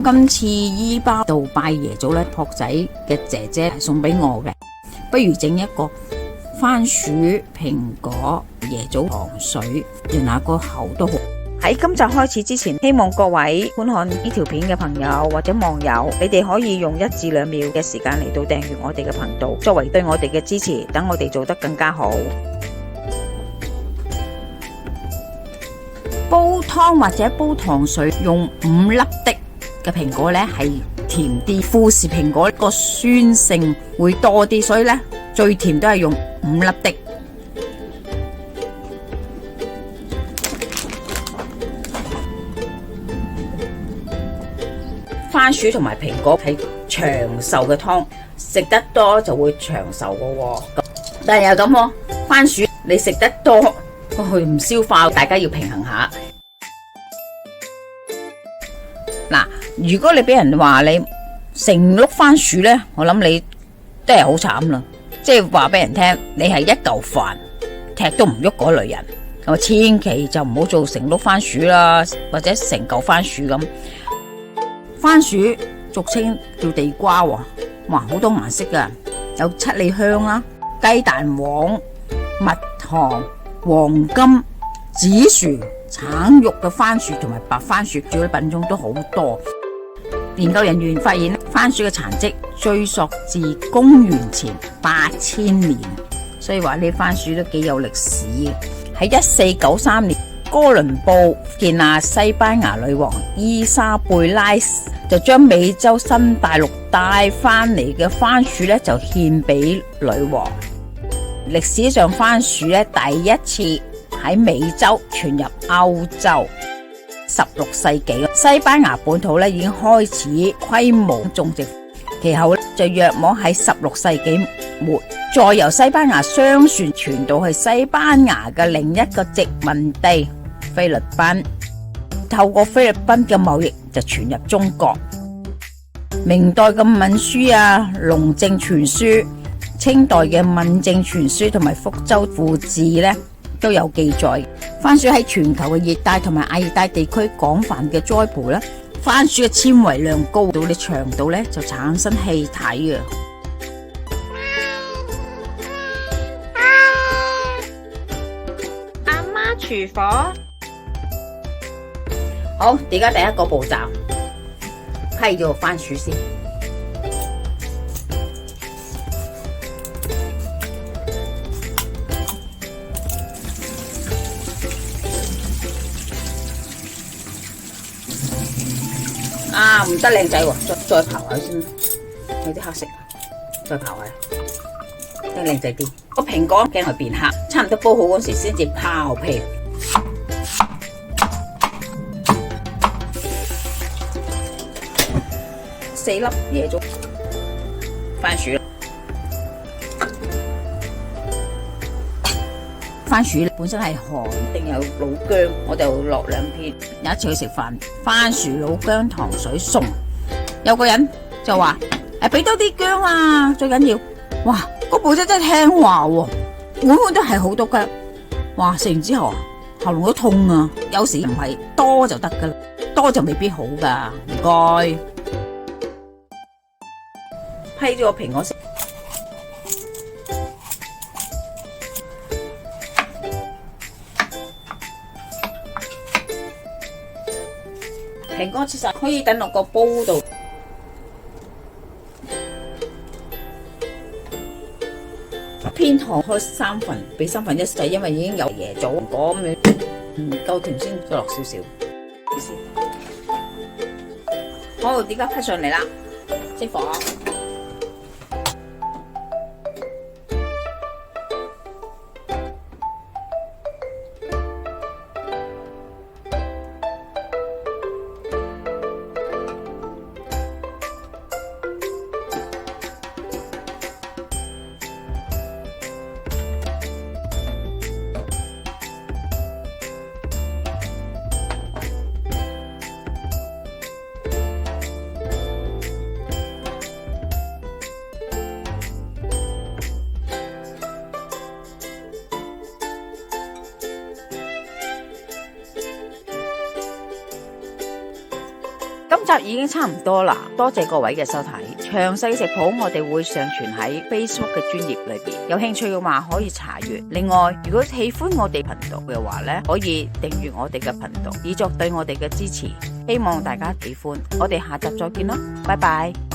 今次依包度拜爺祖咧，朴仔嘅姐姐係送俾我嘅，不如整一個番薯、蘋果、椰棗糖水，潤下個喉都好。喺今集開始之前，希望各位觀看呢條片嘅朋友或者網友，你哋可以用1至2秒嘅時間嚟到訂閱我哋嘅頻道，作為對我哋嘅支持，等我哋做得更加好。煲湯或者煲糖水用5粒的嘅蘋果呢係甜啲，富士蘋果個酸性會多啲，所以呢最甜都係用5粒的。番薯同埋蘋果係長壽嘅湯，食得多就會長壽嘅喎。但係又咁喎，番薯你食得多，佢唔消化，大家要平衡下。嗱，如果你俾人話你成碌番薯呢，我諗你都係好慘啦。即係話俾人聽，你係一嚿飯踢都唔喐嗰類人，咁千祈就唔好做成碌番薯啦，或者成嚿番薯咁。番薯俗稱叫地瓜喎，哇，好多顏色噶，有七里香啦、雞蛋黃、蜜糖、黃金、紫薯、橙肉嘅番薯同埋白番薯，主要品種都好多。研究人員發現番薯嘅殘跡追溯至公元前8000年，所以話呢番薯都幾有歷史嘅。喺1493年，哥倫布見西班牙女王伊莎貝拉就將美洲新大陸帶翻嚟嘅番薯呢，就獻俾女王。歷史上番薯呢，第一次喺美洲傳入歐洲。16世紀，西班牙本土呢已經開始規模種植，其後就約莫喺16世紀末，再由西班牙商船傳到去西班牙嘅另一個殖民地菲律賓，透過菲律賓嘅貿易就傳入中國。明代嘅閩書啊、龍正全書、清代嘅閩正全書同埋福州府志呢都有記載。番薯喺全球嘅熱帶同埋亞熱帶地區廣泛嘅栽培啦，番薯嘅纖維量高到你腸道呢就產生氣體嘅。阿媽廚房，好，而家第一個步驟批咗番薯先。啊，唔得靚仔喎，再刨下先，有啲黑色，再刨下，得靚仔啲。個蘋果驚佢變黑，差唔多煲好嗰時先至刨皮。4粒椰棗番薯，番薯本身係寒，定有老薑，我就落2片。有一次去食飯，番薯老薑糖水餸，有個人就話：俾多啲薑啊，最緊要。哇，個寶姐真係聽話喎，碗碗都係好多薑。哇，食完之後喉嚨都痛啊。有時唔係多就得噶啦，多就未必好噶。唔該。批咗個蘋果食，蘋果切實可以等落個煲度，偏糖開3分，俾1/3細，因為已經有椰棗果咁樣，夠甜先再落少少。好，而家批上嚟啦，熄火。集已經差唔多啦，多謝各位嘅收睇。詳細食譜我哋會上傳喺 Facebook 嘅專頁裏邊，有興趣嘅話可以查閱。另外，如果喜歡我哋頻道嘅話呢，可以訂閱我哋嘅頻道，以作對我哋嘅支持。希望大家喜歡，我哋下集再見啦，拜拜。